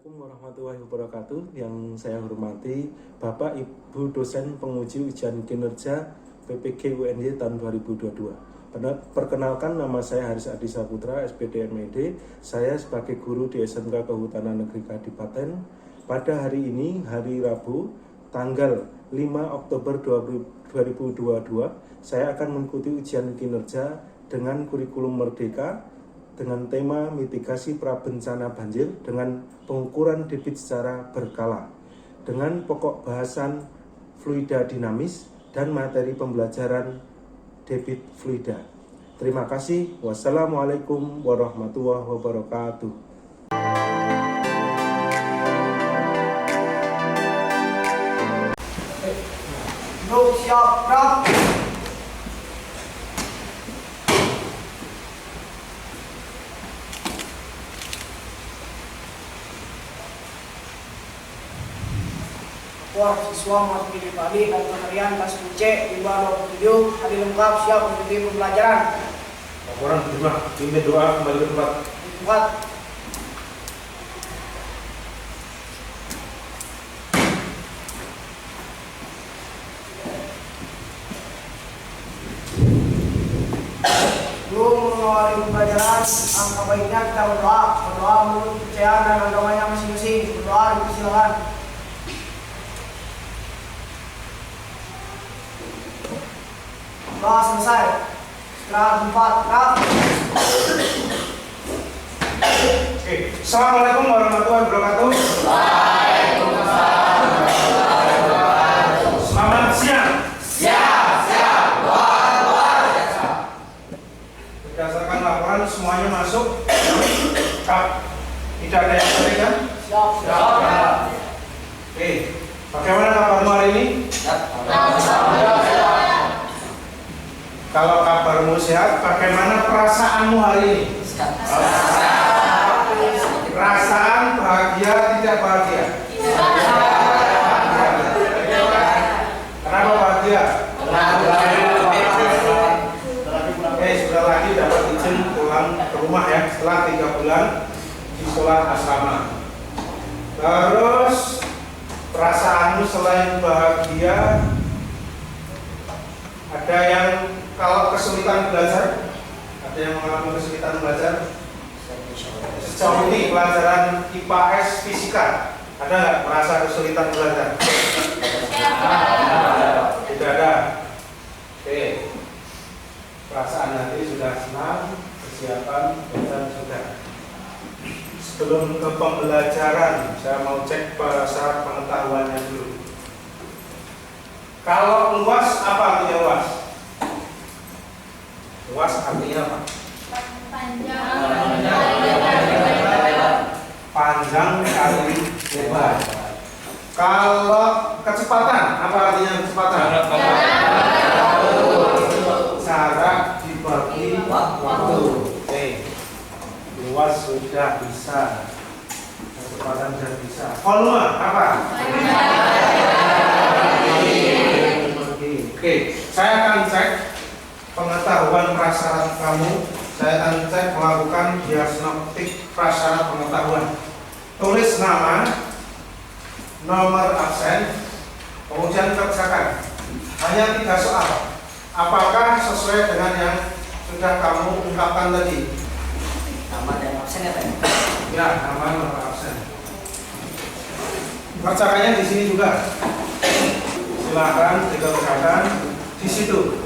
Assalamualaikum warahmatullahi wabarakatuh. Yang saya hormati Bapak Ibu dosen penguji ujian kinerja PPG UNY tahun 2022. Perkenalkan, nama saya Haris Adi Saputra, SPD MED. Saya sebagai guru di SMK Kehutanan Negeri Kadipaten. Pada hari ini, hari Rabu, tanggal 5 Oktober 2022, saya akan mengikuti ujian kinerja dengan kurikulum Merdeka dengan tema mitigasi prabencana banjir dengan pengukuran debit secara berkala dengan pokok bahasan fluida dinamis dan materi pembelajaran debit fluida. Terima kasih. Wassalamualaikum warahmatullahi wabarakatuh. Siap, gerak. Wah, siswa memasuki pagi dan penerian kelas C di bawah 27 hari lengkap siap mengikuti pembelajaran. Laporan terima, pimpin doa kembali ke tempat. Sebelum mengawali pembelajaran, angka baiknya kita berdoa menurut kepercayaan dan agamanya masing-masing. Berdoa dipersilakan. Doa selesai. Setelah tempat gerak. Oke. Assalamualaikum warahmatullahi wabarakatuh. Waalaikumsalam. Selamat siang. Siap. Luar biasa. Berdasarkan laporan semuanya masuk. Tidak ada yang berbeda. Siap. Oke. Bagaimana kabarmu hari ini? Kalau kabarmu sehat, bagaimana perasaanmu hari ini? Perasaan bahagia, tidak bahagia? Kenapa bahagia? Sudah lagi dapat izin pulang ke rumah ya, setelah 3 bulan di sekolah asrama. Terus perasaanmu selain bahagia, ada yang kalau kesulitan belajar, ada yang mengalami kesulitan belajar sejauh ini pelajaran IPS fisika, ada nggak merasa kesulitan belajar? Tidak ada. Oke, perasaan nanti sudah senang, persiapan belajar sudah. Sebelum ke pembelajaran, saya mau cek syarat pengetahuannya dulu. Kalau luas, apa artinya luas? Luas artinya apa? Panjang kali lebar. Kalau kecepatan, apa artinya kecepatan? Jarak dibagi waktu. Oke. Luas sudah bisa. Kecepatan sudah bisa. Volume apa? Oke, saya akan cek pengetahuan prasyarat kamu. Saya akan cek melakukan diagnostik prasyarat pengetahuan. Tulis nama, nomor absen, kemudian kerjakan. Hanya 3 soal. Apakah sesuai dengan yang sudah kamu ungkapkan tadi? Nama dan absen ya, Pak? Ya, nama, nomor absen. Kerjakannya di sini juga. Silakan dikerjakan di situ.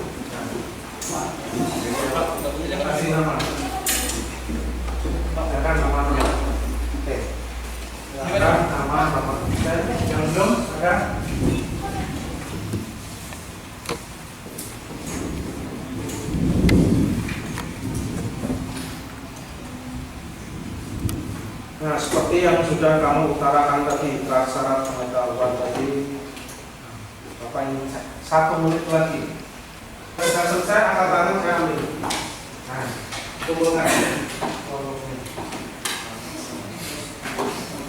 Kasih nama. Silakan nama. Oke. Silakan nama. Yang belum ada. Nah, seperti yang sudah kamu utarakan tadi, prasyarat pengetahuan tadi. Bapak ingin 1 menit lagi. Sudah selesai, angkat tangan saya ambil. Nah, kumpulkan.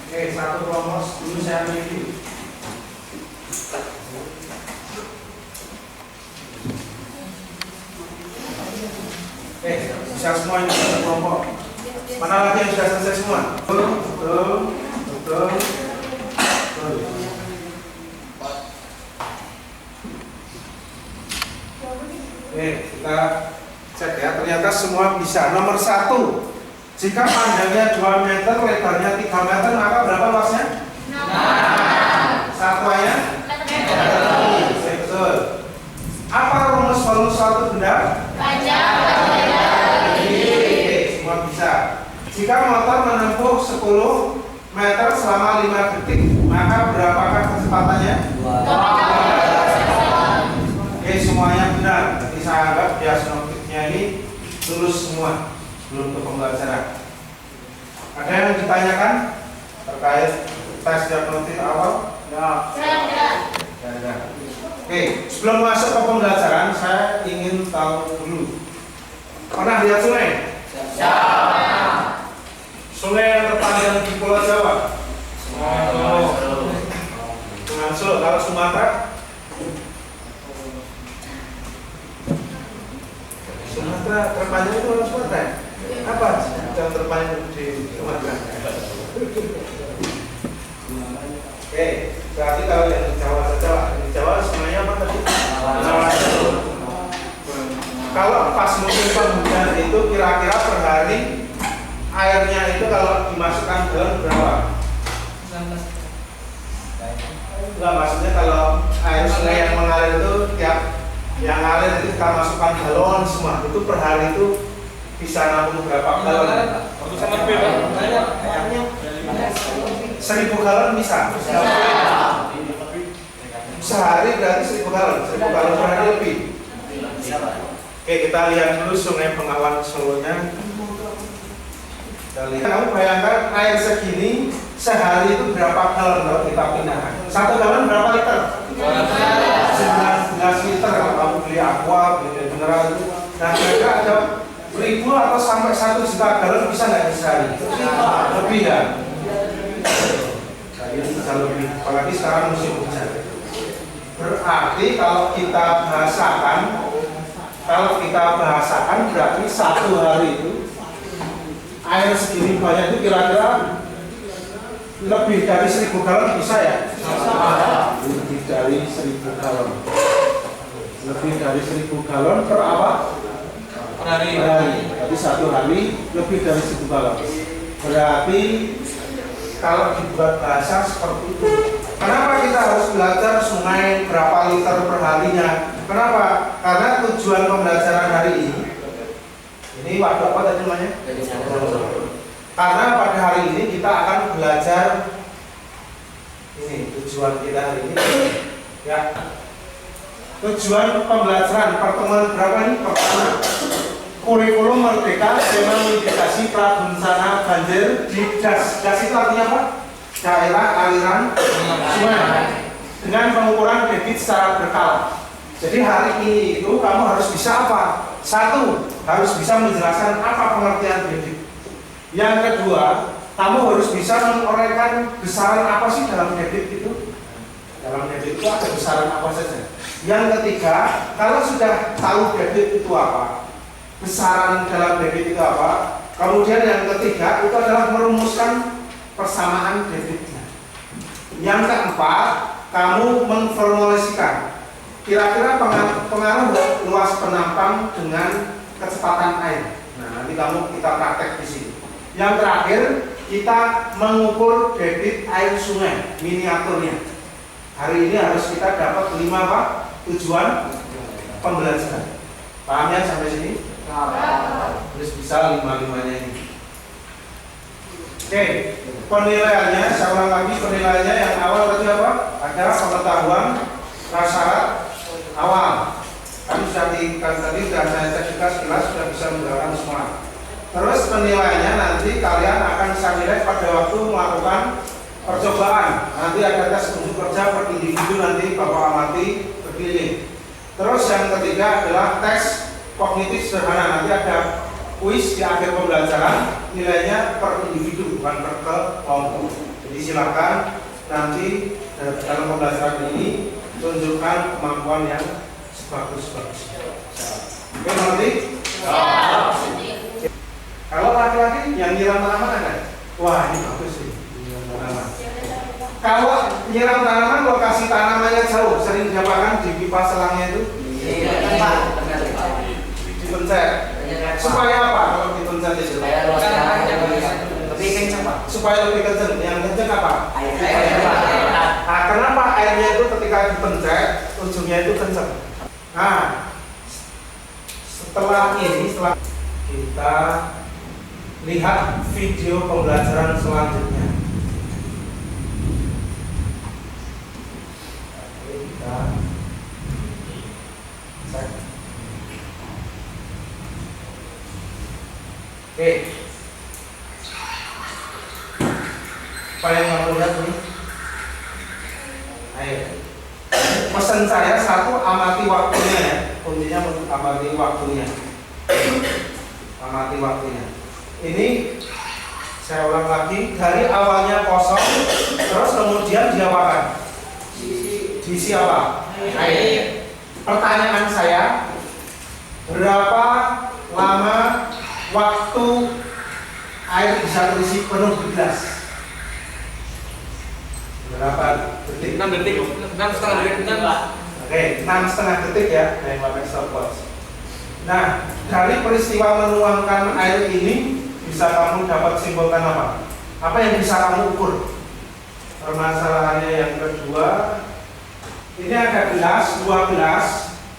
Oke, 1 promos dulu saya ambil ini. Oke, bisa semua ini satu kelompok. Mana lagi yang sudah selesai semua? Betul. kita cek ya, ternyata semua bisa. Nomor 1, jika panjangnya 2 meter, lebarnya 3 meter, maka berapa luasnya? 6. Satuannya? Betul. Apa rumus volume suatu benda? Panjang Oke, semua bisa. Jika motor menempuh 10 meter selama 5 detik, maka berapakah kecepatannya? 2. Oke, semuanya benar. Jadi saya anggap diagnostiknya ini lulus semua sebelum ke pembelajaran. Ada yang ditanyakan terkait tes diagnostik awal? Ya. Ya. Oke, sebelum masuk ke pembelajaran, saya ingin tahu dulu. Pernah lihat sungai? Sungai yang terpanjang di Pulau Jawa? Sungai Solo. Kalau Sumatera? Sumatera terpanjang itu orang Sumatera? Apa yang terpanjang di Sumatera? Oke, berarti kalau yang di Jawa saja, di Jawa semuanya apa tadi? Kalau pas musim penghujan itu kira-kira per hari airnya itu kalau dimasukkan galon berapa? Enggak, maksudnya kalau air sungai yang mengalir itu tiap yang ngalir itu kita masukkan galon semua, itu per hari itu bisa nampung berapa galon? 1000 galon bisa? Sehari berarti 1000 galon, 1000 galon per hari lebih. Oke, kita lihat dulu Sungai Bengawan Solonya. Kita lihat. Kamu bayangkan air segini sehari itu berapa galon kalau kita pindahkan? 1 galon berapa liter? 19 liter kalau kamu beli aqua, beli mineral itu. Nah, kira-kira ada 1000 atau sampai 1 juta galon bisa nggak sehari? Lebih ya? Jadi bisa lebih, apalagi sekarang musim hujan. Berarti kalau kita bahasakan berarti 1 hari itu air segini banyak itu kira-kira lebih dari 1000 galon bisa ya? Lebih dari 1000 galon. Lebih dari 1000 galon per apa? Per hari. Jadi 1 hari lebih dari 1000 galon. Berarti kalau dibuat bahasa seperti itu. Kenapa kita harus belajar sungai berapa liter per harinya? Kenapa? Karena tujuan pembelajaran hari ini waktu apa tadi namanya? Karena pada hari ini kita akan belajar ini tujuan kita hari ini ya. Tujuan pembelajaran pertemuan berapa ini? Pertama, kurikulum merdeka tema mitigasi prabencana banjir di DAS. DAS itu artinya apa? Daerah aliran sungai dengan pengukuran debit secara berkala. Jadi hari ini itu kamu harus bisa apa? 1, harus bisa menjelaskan apa pengertian debit. Yang kedua, kamu harus bisa menguraikan besaran apa sih dalam debit itu. Dalam debit itu ada besaran apa saja. Yang ketiga, kalau sudah tahu debit itu apa, besaran dalam debit itu apa, kemudian yang ketiga itu adalah merumuskan persamaan debitnya. Yang keempat, kamu memformulasikan kira-kira pengaruh luas penampang dengan kecepatan air. Nah, nanti kita praktek di sini. Yang terakhir, kita mengukur debit air sungai miniaturnya. Hari ini harus kita dapat 5 apa? Tujuan pembelajaran. Paham ya sampai sini? Terus bisa 5-5-nya ini. Oke, penilaiannya, saya ulang lagi penilaiannya yang awal tadi apa? Adalah pengetahuan prasyarat awal. Kami sudah tadi sudah saya cek juga sekilas sudah bisa menjelaskan semua. Terus penilaiannya nanti kalian akan bisa nilai pada waktu melakukan percobaan. Nanti ada tes unjuk kerja per individu nanti Bapak amati berkeliling. Terus yang ketiga adalah tes kognitif sederhana. Nanti ada kuis di akhir pembelajaran, nilainya per individu bukan per kelompok. Jadi silakan nanti dalam pembelajaran ini tunjukkan kemampuan yang sebagus-bagusnya. Oke, nanti. Kalau laki-laki yang nyiram tanaman ada? Wah, ini bagus sih. Tanaman. Kalau nyiram tanaman lokasi tanamannya jauh, sering didapatkan di pipa selangnya itu. dipencet. Supaya apa kalau dipencet itu? Lebih kencang Pak. Supaya lebih kencang. Yang kencang apa? Nah, kenapa airnya itu ketika dipencet ujungnya itu kencang? Nah, setelah kita lihat video pembelajaran selanjutnya. Oke, kita cek. Oke. Apa yang kamu lihat nih? Ayo. Pesan saya satu, amati waktunya ya. Kuncinya amati waktunya. Amati waktunya. Ini saya ulang lagi, dari awalnya kosong, terus kemudian diapakan? Diisi apa? Air. Pertanyaan saya, berapa lama waktu air bisa terisi penuh di gelas? Berapa detik? 6 detik, 6,5 detik, Oke, 6,5 detik ya, yang pakai stopwatch. Nah, dari peristiwa menuangkan air ini bisa kamu dapat simpulkan apa? Apa yang bisa kamu ukur? Permasalahannya yang kedua, ini ada gelas, 2 gelas,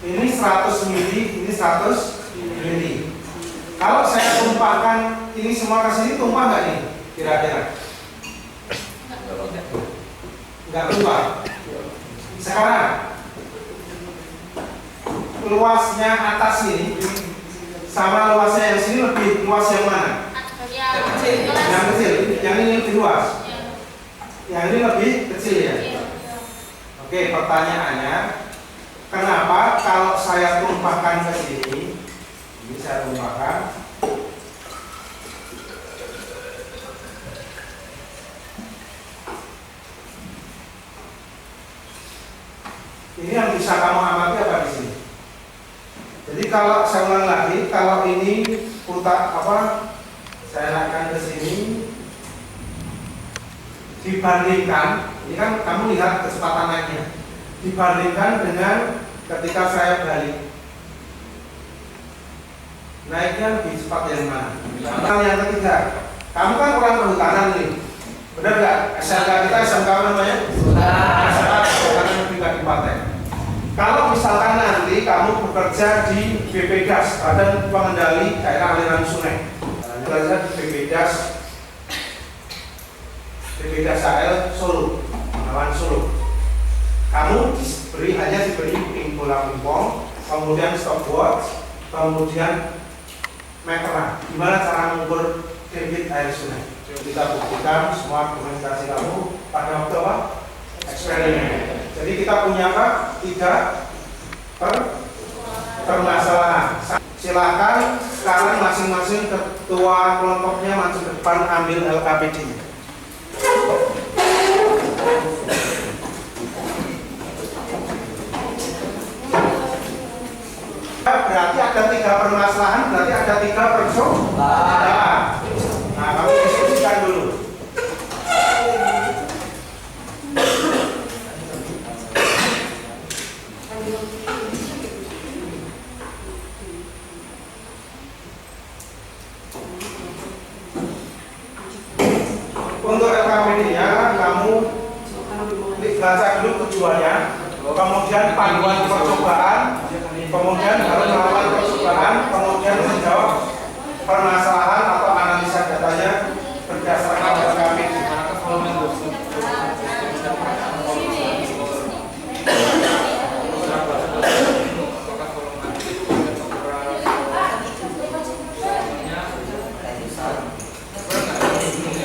ini 100 mili, ini 100 mili. Kalau saya tumpahkan ini semua ke sini, tumpah nggak nih? Kira-kira? Nggak keluar. Sekarang luasnya atas ini sama luasnya yang sini lebih luas yang mana? Yang kecil. Yang ini lebih luas. Yang ini lebih kecil ya. Oke, pertanyaannya, kenapa kalau saya tumpahkan ke sini, ini saya tumpahkan, ini yang bisa kamu amati apa di sini? Jadi kalau saya ulang lagi, kalau ini putar apa? Saya naikkan ke sini, dibandingkan, ini kan kamu lihat kecepatan naiknya, dibandingkan dengan ketika saya balik, naiknya lebih cepat yang mana? Yang ketiga, kamu kan orang perhutanan nih, benar nggak? SMK kita SMK namanya? SMK Kehutanan Negeri Kabupaten. Kalau misalkan nanti kamu bekerja di BPDAS, Badan Pengendali Daerah Aliran Sungai, bekerja di BPDAS AL Solo, Bengawan Solo, kamu diberi bola pingpong, kemudian stopwatch, kemudian meteran. Gimana cara mengukur debit air sungai? Kita buktikan semua dokumentasi kamu pada waktu apa? Eksperimen. Jadi kita punya apa? 3 permasalahan. Silakan sekarang masing-masing ketua kelompoknya maju ke depan ambil LKPD-nya. Berarti ada 3 permasalahan, berarti ada 3 percobaan. Nah, kamu diskusikan dulu. Untuk LKPD-nya kamu baca dulu tujuannya, kemudian panduan percobaan, kemudian baru melakukan percobaan, kemudian menjawab permasalahan atau analisa datanya berdasarkan LKPD.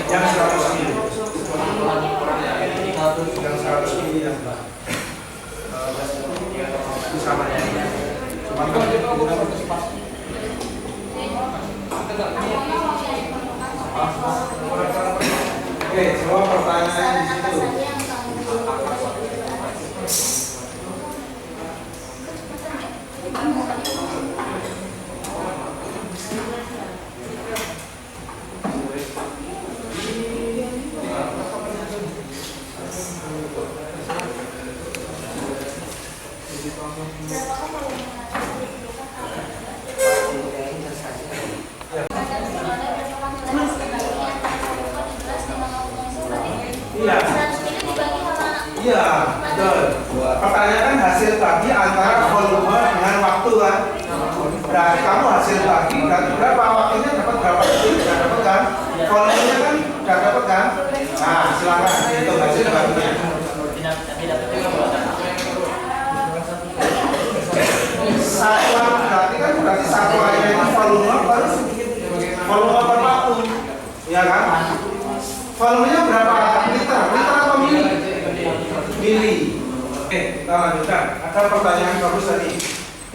Yang 100 mili. Yang 100 mili yang sama ya. Oke, semua pertanyaan di situ. Iya, betul. Pertanyaan kan hasil bagi antara volume dengan waktu kan. Berarti kamu hasil bagi berarti berapa waktunya dapat berapa detik, nggak dapat kan? Volumenya kan nggak dapat kan? Nah, silakan itu hasil baginya. Satuan berarti kan berarti satuannya itu volume per waktu, ya kan? Volumenya berapa? Liter atau mili? Mili. Oke, kita lanjutkan. Ada pertanyaan bagus tadi.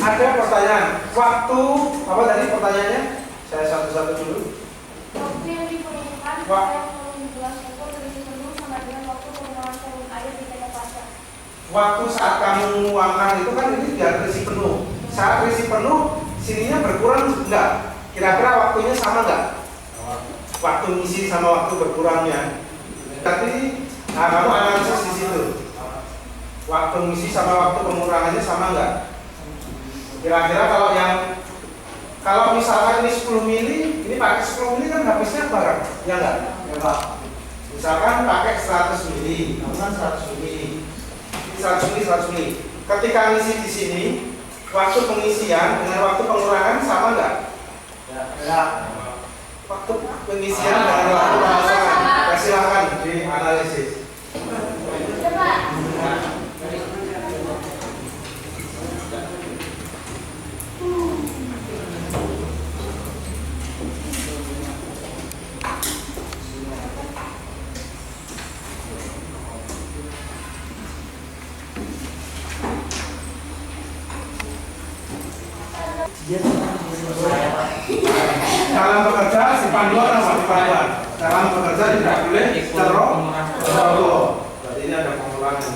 Ada pertanyaan. Waktu apa tadi pertanyaannya? Saya satu-satu dulu. Waktu yang diperlukan Wah. supaya volume gelas ukur terisi penuh sama dengan waktu pengurangan volume air di tenda kaca. Waktu saat kamu menuangkan itu kan ini biar terisi penuh. Saat terisi penuh, sininya berkurang enggak? Kira-kira waktunya sama enggak? Waktu ngisi sama waktu berkurangnya. Tapi, nah kamu analisis di situ. Waktu ngisi sama waktu pengurangannya sama enggak? Kira-kira kalau misalkan ini 10 mili, ini pakai 10 mili kan habisnya barang, ya enggak? Ya Pak. Misalkan pakai 100 mili, kan 100 mili. 100 mili, 100 mili. Ketika ngisi di sini, waktu pengisian dengan waktu pengurangan sama enggak? Ya. Waktu pengisian dengan waktu pengurangan. Ya, silakan dianalisis. Coba. Dalam bekerja si panduan apa si panduan? Dalam bekerja tidak boleh ceroboh. Berarti ini ada pengulangan.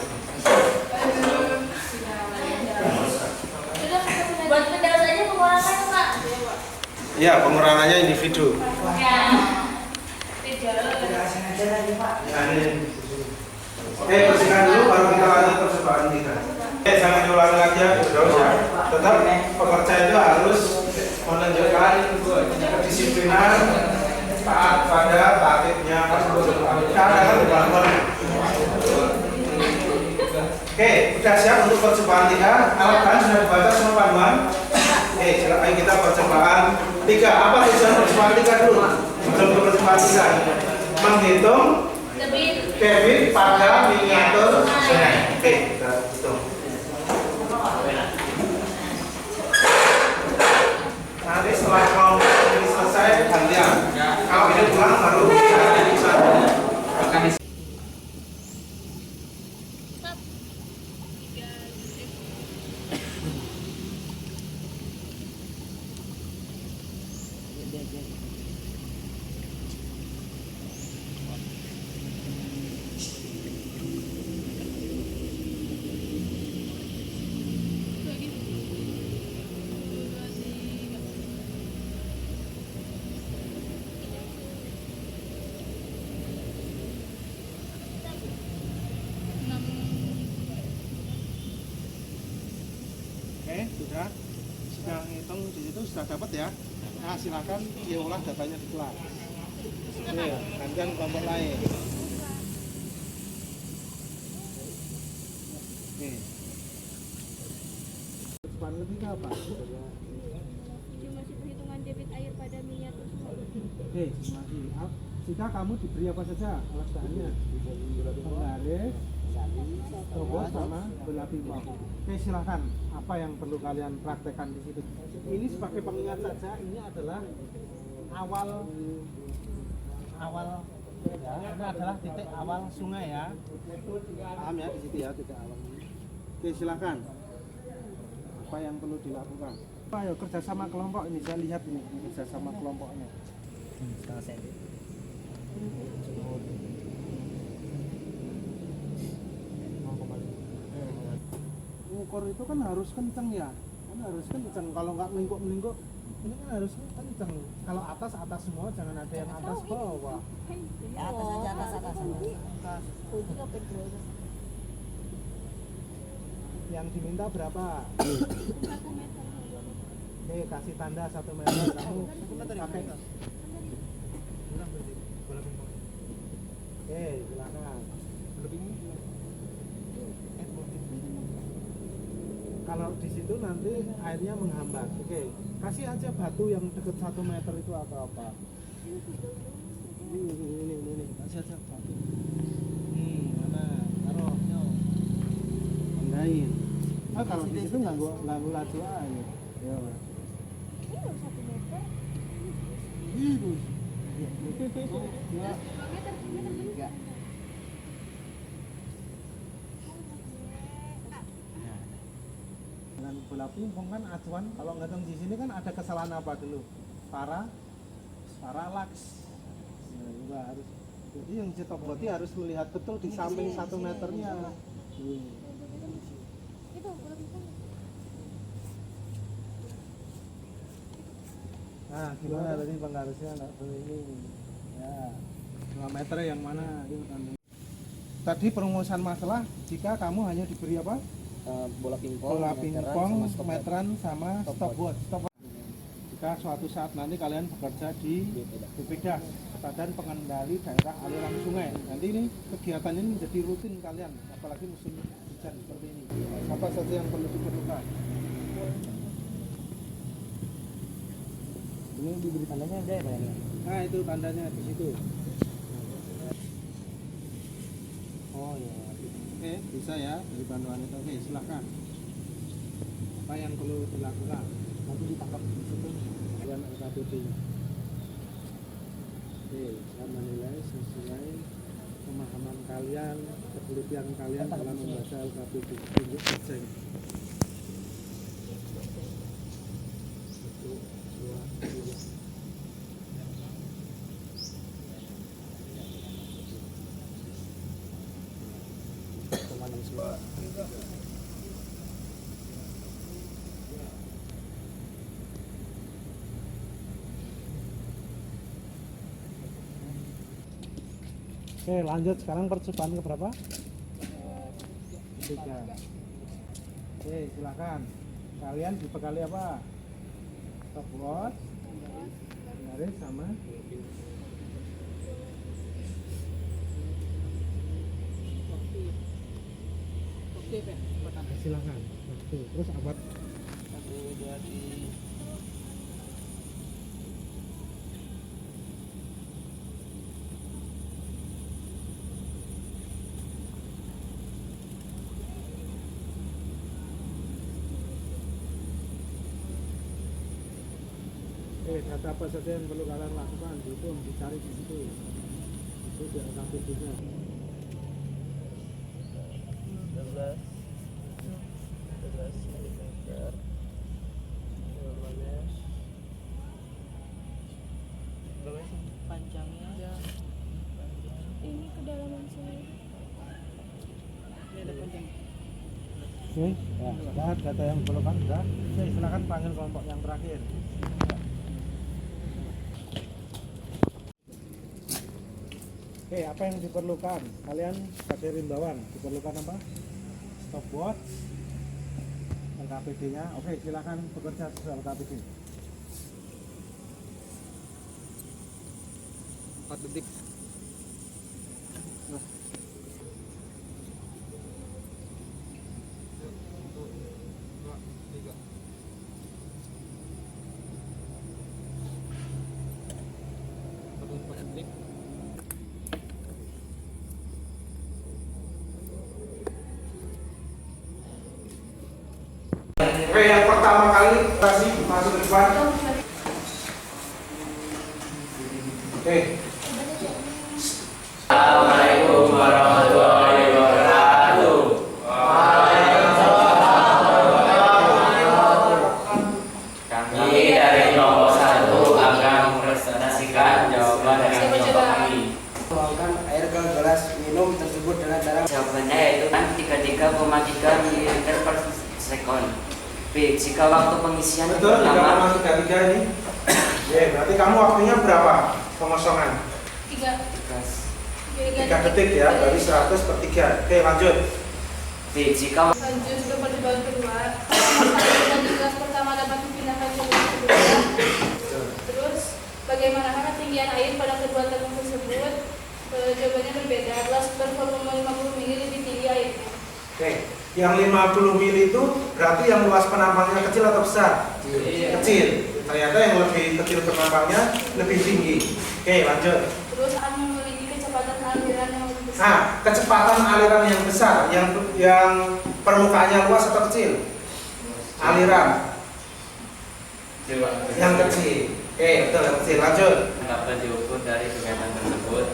Buat pedal saja pengurangan Pak. Iya, pengurangannya individu. Ya. Ya, ini. Oke, bersihkan dulu baru kita lanjut percobaan kita. Jangan diulangi lagi ya, ya. Tetap pekerja itu harus menunjukkan kedisiplinan taat pada tatibnya Oke, sudah siap untuk percobaan 3. Alat bahan sudah dibaca semua panduan. Oke, ayo kita percobaan 3. Apa tujuan percobaan 3 dulu? Sebelum ke percobaan 3, menghitung debit pada miniatur sungai. Oke, kita hitung. Nanti setelah kelompok ini selesai gantian. Kalau ini pulang baru bisa. Oke, sudah ngitung di situ sudah dapat ya. Nah, silakan diolah datanya di kelas. Oke, gantian kelompok lain. Oke. Percobaan ketiga apa? Masih perhitungan debit air pada miniatur sungai. Oke, masih. Jika kamu diberi apa saja alat bahannya? Penggaris, robot sama bola pipa. Oke, silakan. Apa yang perlu kalian praktekkan di situ? Ini sebagai pengingat saja. Ini adalah awal ya, ini adalah titik awal sungai ya. Paham ya di situ ya titik awal. Oke, silakan. Apa yang perlu dilakukan? Ayo kerjasama kelompok ini, saya lihat ini kerjasama kelompoknya. Ukur itu kan harus kenceng ya, kan harus kenceng. Kalau nggak melingkuk ini kan harus kenceng. Kalau atas semua, jangan ada yang atas bawah. Ya, atas aja atas. Atas. Yang diminta berapa? 1 meter. Oke, kasih tanda 1 meter. Kamu pakai. Oke, silakan. Kalau di situ nanti airnya menghambat. Oke, kasih aja batu yang dekat 1 meter itu atau apa. Ini. Kasih aja batu. Mana? Taruh. Tandain. Kalau di situ nggak laju air. Ya. Ini baru 1 meter. Enggak. Dengan bola pingpong kan acuan, kalau ngitung di sini kan ada kesalahan apa dulu? Paralaks. Nah, juga harus. Jadi yang cetok berarti harus melihat betul di samping 1 meternya. Itu bola pingpong. Nah, gimana tadi penggarisnya nggak ini? Ya, 2 meter yang mana? Itu tandanya. Tadi perumusan masalah jika kamu hanya diberi apa? Bola pingpong, meteran sama stopwatch. Jika suatu saat nanti kalian bekerja di BPDAS, Badan Pengendali Daerah Aliran Sungai. Nanti ini kegiatan ini menjadi rutin kalian, apalagi musim hujan seperti ini. Apa saja yang perlu diperlukan? Ini diberi tandanya ada ya? Nah, itu tandanya di situ. Oh ya. Oke, bisa ya dari bantuan itu. Oke, silakan. Apa yang perlu dilakukan? Nanti ditangkap di situ. Kalian LKPP-nya. Oke, saya menilai sesuai pemahaman kalian, ketelitian kalian dalam membaca LKPP. Tunjuk cek. 1, 2, 3. Oke, lanjut sekarang percobaan ke berapa? 3. Oke, silakan. Kalian dibekali apa? Stopwatch, garis sama silakan. Terus apa? 1, 2, 3. Data apa saja yang perlu kalian lakukan, itu dicari di situ. Itu di LKPP-nya. 12 meter. Panjangnya Ini kedalaman sini. ini ada panjang. Oke, ya, sudah data yang diperlukan sudah. Oke, silakan panggil kelompok yang terakhir. Oke, apa yang diperlukan? Kalian sebagai rimbawan diperlukan apa? Stopwatch, LKPD-nya. Oke, silakan bekerja sesuai LKPD. 4 detik. Oke, yang pertama kali kasih masuk ke depan. Oke. Assalamualaikum warahmatullahi wabarakatuh. Kami dari kelompok 1 akan mempresentasikan jawaban dari kelompok kami. Tuangkan air ke gelas minum tersebut dengan cara Jawabannya yaitu 33,3 ml per sekon. B. Jika waktu pengisian Betul, lama 3,33 ini. Oke, berarti kamu waktunya berapa pengosongan? 3 3 detik ya, dari 100 per 3. Oke, lanjut. B. Jika lanjut ke percobaan kedua. Apakah di gelas pertama dapat dipindahkan ke gelas kedua? Terus bagaimana ketinggian air pada kedua tabung tersebut? Jawabannya berbeda. Gelas bervolume 50 ml lebih tinggi airnya. Oke, yang 50 mili itu berarti yang luas penampangnya kecil atau besar? Kecil. Ternyata yang lebih kecil penampangnya lebih tinggi. Oke, lanjut. Terus akan memiliki kecepatan aliran yang lebih besar. Nah, kecepatan aliran yang besar, yang permukaannya luas atau kecil? Aliran yang kecil. Oke, betul, yang kecil. Lanjut. Dapat diukur dari kegiatan tersebut.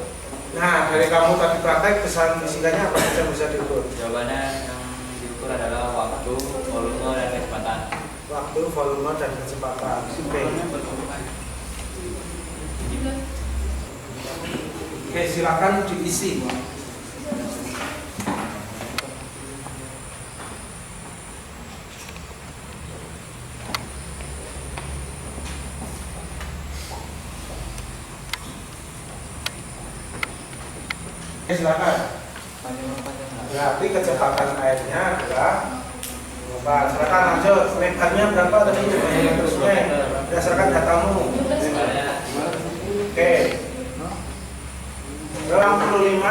Nah, dari kamu tadi praktek kesan fisikanya apa saja bisa diukur? Jawabannya yang diukur adalah waktu, volume, dan kecepatan. Waktu, volume, dan kecepatan. Oke. Oke, silakan diisi. Oke, silakan. Berarti kecepatan airnya adalah silakan lanjut. Lebarnya berapa tadi? Meter sungai berdasarkan datamu. Oke. 65.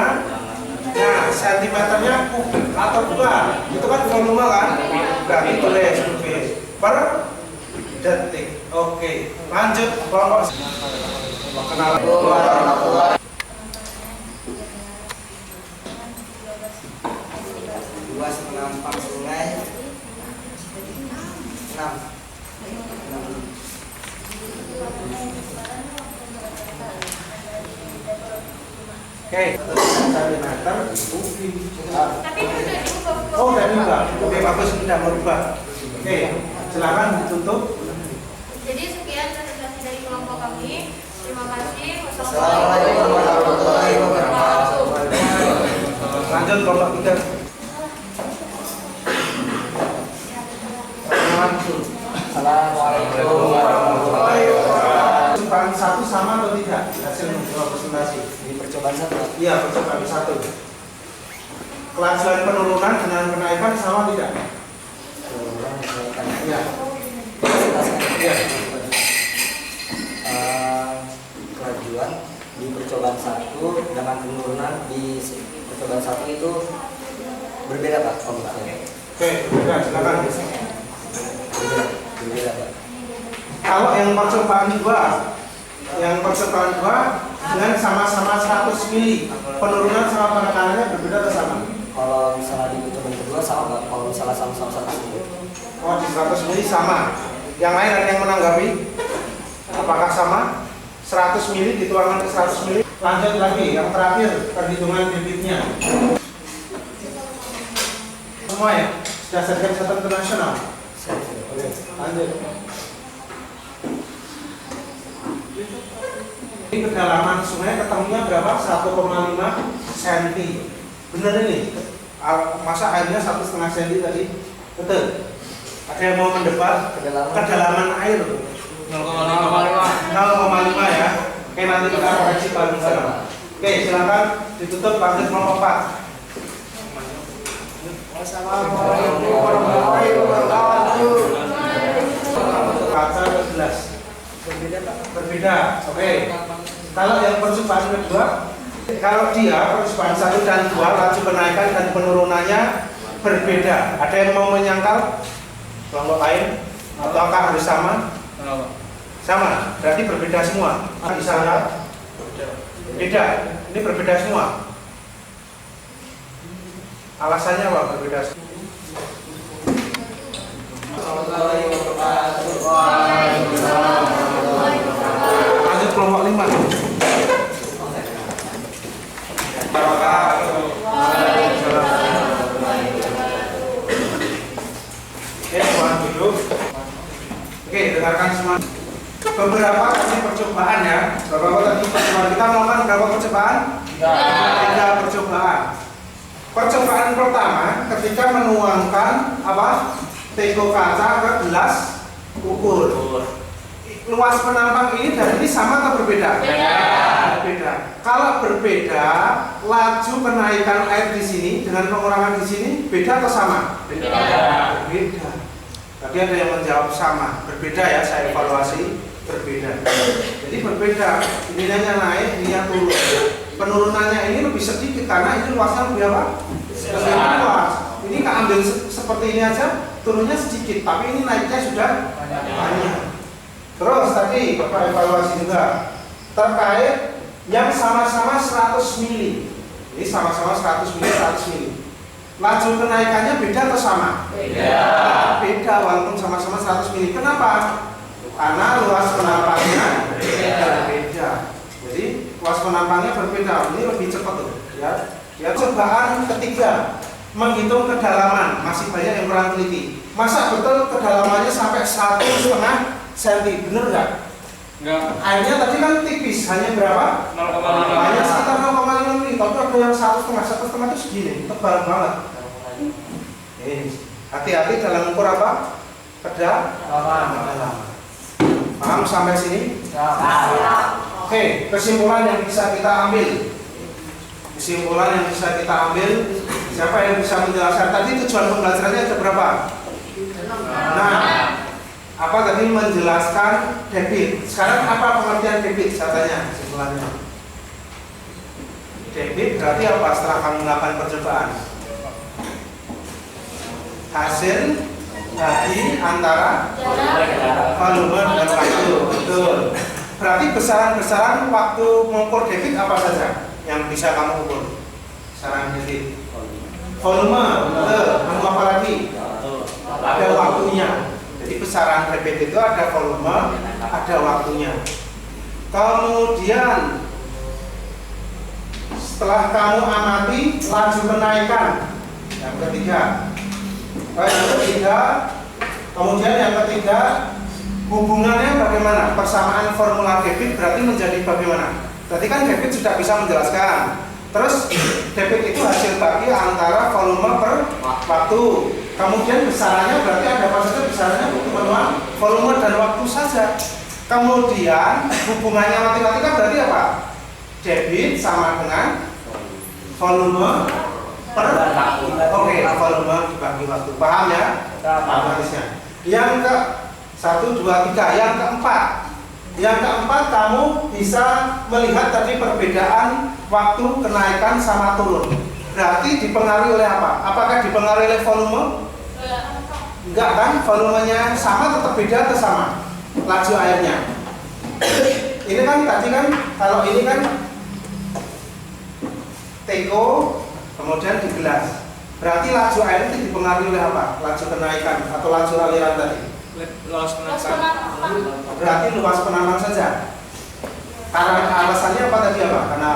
Nah, sentimeternya atau bukan? Itu kan volume kan? Berarti tulis per detik. Oke. Lanjut kelompok. Kenalan. Luas penampang sungai 6. Oke, sentimeter itu. Tapi itu udah diubah. Oh, udah diubah. Oke, bagus, sudah merubah. Oke, silakan ditutup. Jadi sekian presentasi dari kelompok kami. Terima kasih. Assalamualaikum warahmatullahi wabarakatuh. Lanjut kelompok 3. Assalamualaikum warahmatullahi wabarakatuh. Percobaan 1 sama atau tidak hasil presentasi? Di percobaan 1. Iya, percobaan 1. Kelajuan penurunan dengan kenaikan sama tidak? Iya. Iya. Kelajuan di percobaan 1 dengan penurunan di percobaan 1 itu berbeda Pak pembahasannya. Oke, berbeda. Silakan. Berbeda Pak. Kalau yang percobaan 2 dengan sama-sama 100 mili, penurunan sama penekanannya berbeda atau sama? Kalau misalnya di percobaan kedua sama Pak. Kalau misalnya sama-sama 100 mili. Oh, di 100 mili sama. Yang lain ada yang menanggapi? Apakah sama? 100 mili dituangkan ke 100 mili. Lanjut lagi, yang terakhir perhitungan debitnya. Semua ya? Sudah sertifikat internasional? Oke, lanjut. Ini kedalaman sungai ketemunya berapa? 1,5 cm. Bener ini? Masa airnya 1,5 cm tadi? Betul? Ada yang mau mendebat? Kedalaman air 0,5 ya. Oke, nanti kita koreksi bareng-bareng. Oke, silakan ditutup. Lanjut kelompok 4. Assalamualaikum warahmatullahi wabarakatuh. Kaca atau gelas? Berbeda. Oke. Kalau yang percobaan kedua, kalau dia percobaan 1 dan 2 laju kenaikan dan penurunannya berbeda. Ada yang mau menyangkal kelompok lain? Ataukah harus sama? Sama. Berarti berbeda semua. Bisa beda. Ini berbeda semua. Alasannya apa berbeda? Lanjut kelompok 5. Oke, dengarkan semua. Beberapa kali percobaan ya. Bapak tadi percobaan kita melakukan berapa percobaan? 3 percobaan. Percobaan pertama ketika menuangkan teko kaca ke gelas ukur. Luas penampang ini dan ini sama atau berbeda? Berbeda. Kalau berbeda, laju kenaikan air di sini dengan pengurangan di sini beda atau sama? Beda. Tadi ada yang menjawab sama. Berbeda ya, saya evaluasi berbeda. Jadi berbeda. Ininya naik, ininya turun. Penurunannya ini lebih sedikit karena ini luasnya lebih apa? Lebih luas. Ini keambil seperti ini aja, turunnya sedikit, tapi ini naiknya sudah banyak. Terus tadi Bapak evaluasi juga terkait yang sama-sama 100 mili. Ini sama-sama 100 mili, 100 mili. Laju kenaikannya beda atau sama? Beda, walaupun sama-sama 100 mili. Kenapa? Karena luas penampangnya beda. Jadi luas penampangnya berbeda. Ini lebih cepat tuh, ya. Ya, cobaan ketiga, menghitung kedalaman. Masih banyak yang kurang teliti. Masa betul kedalamannya sampai 1,5 cm, bener nggak? Enggak. Airnya tadi kan tipis, hanya berapa? 0,5. Hanya sekitar 0,5 mili. Tapi ada yang 1,5 itu segini, tebal banget. Hati-hati dalam ukur apa? Kedalaman. Paham sampai sini? Oke, kesimpulan yang bisa kita ambil. Kesimpulan yang bisa kita ambil, siapa yang bisa menjelaskan? Tadi tujuan pembelajarannya ada berapa? Nah, apa tadi menjelaskan debit. Sekarang apa pengertian debit? Saya tanya kesimpulannya. Debit berarti apa setelah kamu melakukan percobaan? Hasil bagi antara volume dan waktu. Betul. Berarti besaran-besaran waktu mengukur debit apa saja yang bisa kamu ukur? Besaran debit. Volume, betul. Kamu apa lagi? Ada waktunya. Jadi besaran debit itu ada volume, ada waktunya. Kemudian setelah kamu amati laju kenaikan, yang ketiga. Kemudian yang ketiga, hubungannya bagaimana? Persamaan formula debit berarti menjadi bagaimana? Berarti kan debit sudah bisa menjelaskan. Terus debit itu hasil bagi antara volume per waktu. Kemudian besarannya berarti ada apa saja? Besarannya volume dan waktu saja. Kemudian hubungannya matematika berarti apa? Debit sama dengan volume per waktu. Oke, volume dibagi waktu. Paham ya? Matematisnya. Yang ke 1, 2, 3. Yang keempat. Yang keempat, kamu bisa melihat tadi perbedaan waktu kenaikan sama turun. Berarti dipengaruhi oleh apa? Apakah dipengaruhi oleh volume? Enggak kan? Volumenya sama tetap beda atau sama? Laju airnya. Ini kan tadi kan, kalau ini kan teko, kemudian di gelas. Berarti laju air itu dipengaruhi oleh apa? Laju kenaikan atau laju aliran tadi? Luas penampang. Berarti luas penampang saja. Karena alasannya apa tadi apa? Karena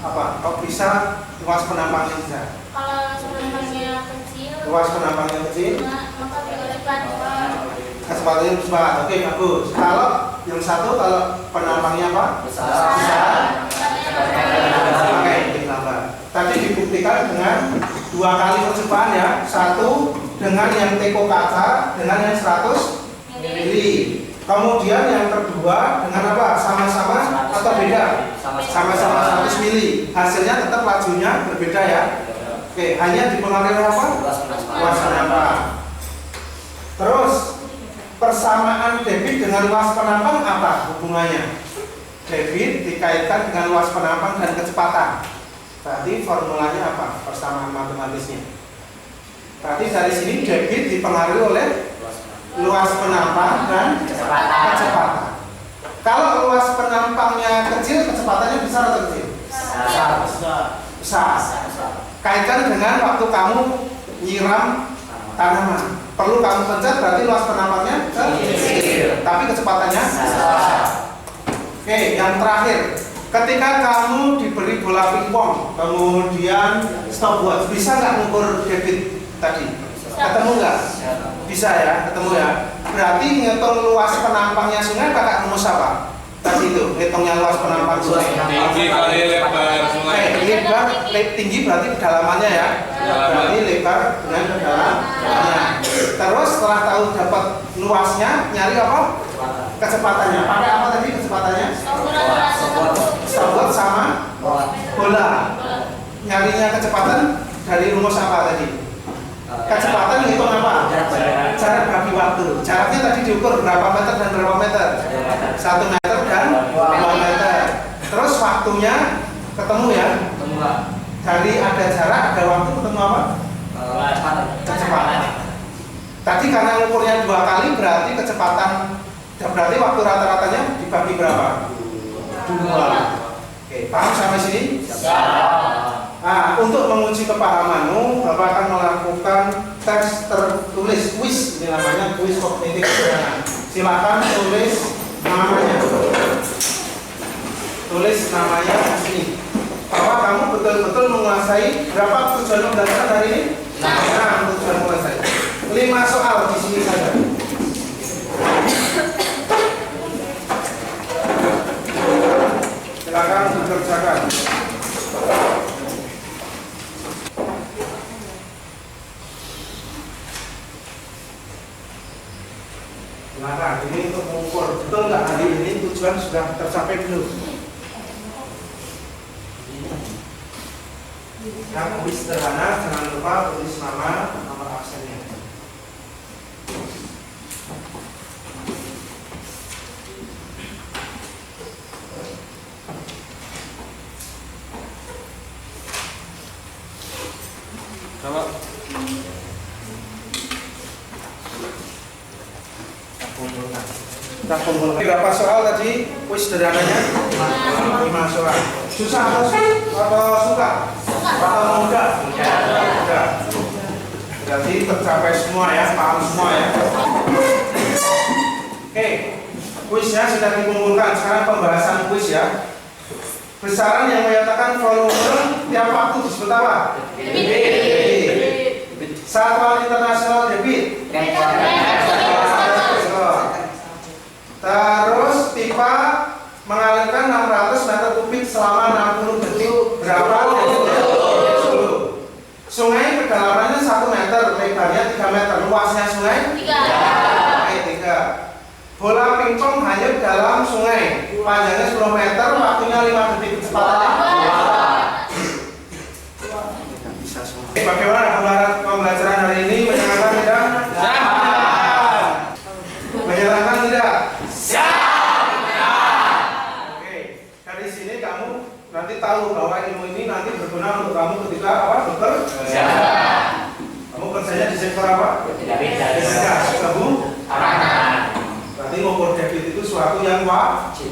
apa? Kok bisa luas penampangnya saja? Kalau penampangnya kecil, Luas penampangnya kecil, maka cepat. kecepatannya cepat. Oke, bagus. Kalau yang satu, kalau penampangnya apa? Besar. Oke, ditambah. Tadi dibuktikan dengan 2 kali percobaan ya. Satu dengan yang teko kaca dengan yang 100 mili. Kemudian yang kedua dengan apa? Sama-sama atau beda? Sama-sama 100 mili. Hasilnya tetap lajunya berbeda ya. Oke, hanya dipengaruhi oleh apa? Luas penampang. Terus persamaan debit dengan luas penampang apa hubungannya? Debit dikaitkan dengan luas penampang dan kecepatan. Berarti formulanya apa? Persamaan matematisnya. Berarti dari sini debit dipengaruhi oleh luas penampang dan kecepatan. Kalau luas penampangnya kecil, kecepatannya besar atau kecil? Besar. Kaitkan dengan waktu kamu nyiram tanaman. Perlu kamu pencet berarti luas penampangnya kecil, tapi kecepatannya besar. Oke, yang terakhir, ketika kamu diberi bola pingpong, kemudian stopwatch, bisa nggak mengukur debit tadi? Ketemu nggak? Bisa ya, ketemu ya. Berarti ngitung luas penampangnya sungai kakak rumus apa? Tadi itu, hitungnya luas penampang sungai. Tinggi kali lebar sungai. Lebar, tinggi berarti kedalamannya ya. Berarti lebar dengan kedalamannya. Terus setelah tahu dapat luasnya, nyari apa? Kecepatannya. Pakai apa tadi kecepatannya? Stopwatch sama bola. Nyarinya kecepatan dari rumus apa tadi? Kecepatan hitung apa? Jarak bagi waktu. Jaraknya tadi diukur berapa meter dan berapa meter? 1 meter dan 2 meter. Terus waktunya ketemu ya? Dari ada jarak, ada waktu, ketemu apa? berarti waktu rata-ratanya dibagi berapa? 2. Oke, paham sampai sini? Nah, untuk menguji kepahamamu, Bapak akan melakukan tes tertulis, quiz, ini namanya quiz kognitif sederhana. Silakan tulis namanya. Tulis namanya di sini. Bahwa kamu betul-betul menguasai berapa tujuan pembelajaran hari ini? Nah, tujuan menguasai 5 soal di sini saja. Silakan dikerjakan. Silakan, ini untuk mengukur betul nggak hari ini tujuan sudah tercapai belum? Yang lebih sederhana, jangan lupa tulis nama, nomor absennya. Kalau Kita kumpulkan. Berapa soal tadi? Kuis sederhananya? 5 soal. Susah atau suka? Atau mudah? Mudah. Berarti tercapai semua ya, paham semua ya. Oke, kuisnya sudah dikumpulkan. Sekarang pembahasan kuis ya. Besaran yang menyatakan volume tiap waktu disebut apa? Debit. Satuan internasional debit. Terus pipa mengalirkan 600 meter kubik selama 60 detik berapa? 10. Sungai kedalamannya 1 meter, lebarnya 3 meter, luasnya sungai? 3. Bola pingpong hanyut dalam sungai, panjangnya 10 meter, waktunya 5 detik, kecepatannya? Bagaimana pembelajaran hari ini? Menyenangkan tidak? Menyenangkan tidak? Oke, dari sini kamu nanti tahu bahwa ilmu ini nanti berguna untuk kamu ketika apa? Bekerja. Kamu kerjanya di sektor apa? Sudah Bu? Berarti ngukur debit itu suatu yang wajib.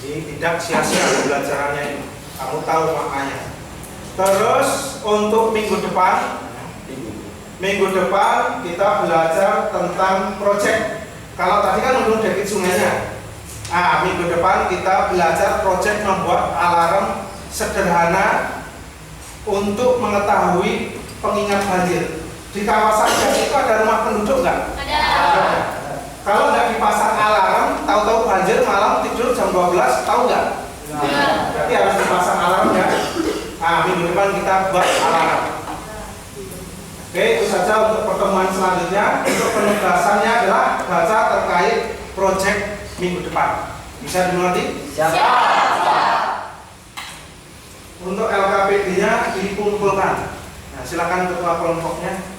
Jadi tidak sia-sia pembelajarannya ini. Kamu tahu maknanya. Terus untuk minggu depan kita belajar tentang proyek. Kalau tadi kan untuk debit sungainya. Nah, minggu depan kita belajar proyek membuat alarm sederhana untuk mengetahui pengingat banjir. Di kawasan gas itu ada rumah penduduk nggak? Ada. Kalau nggak dipasang alarm, tahu-tahu banjir malam tidur jam 12, tahu nggak? Berarti harus dipasang alarm ya. Nah, minggu depan kita buat alarm. Oke, itu saja untuk pertemuan selanjutnya. Untuk penugasannya adalah baca terkait proyek minggu depan. Bisa dimengerti? Siap. Untuk LKPD-nya dikumpulkan. Nah, silakan ketua kelompoknya.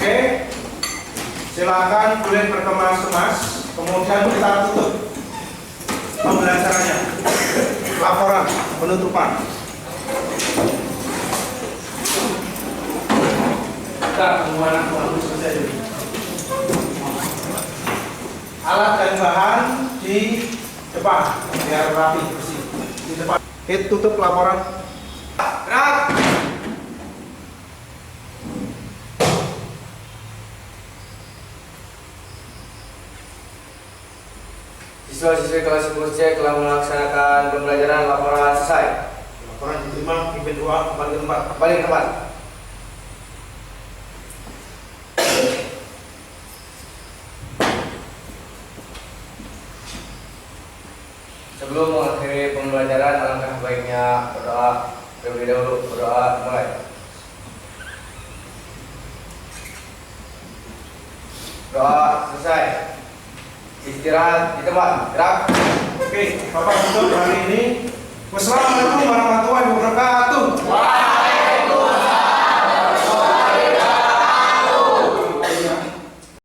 Oke, silakan boleh berkemas-kemas. Kemudian kita tutup pembelajarannya. Laporan penutupan. Kita penguatan bagus selesai dulu. Alat dan bahan di depan biar rapi bersih. Di depan. Oke, tutup laporan. Gerak. Siswa-siswi kelas 10 C telah melaksanakan pembelajaran, laporan selesai. Laporan diterima, pimpin 2, kembali ke tempat. Kembali ke tempat. Sebelum mengakhiri pembelajaran, alangkah baiknya berdoa terlebih dahulu. Berdoa mulai. Doa selesai. Istirahat di tempat. Gerak. Oke, Bapak tutup hari ini. Wassalamualaikum warahmatullahi wabarakatuh.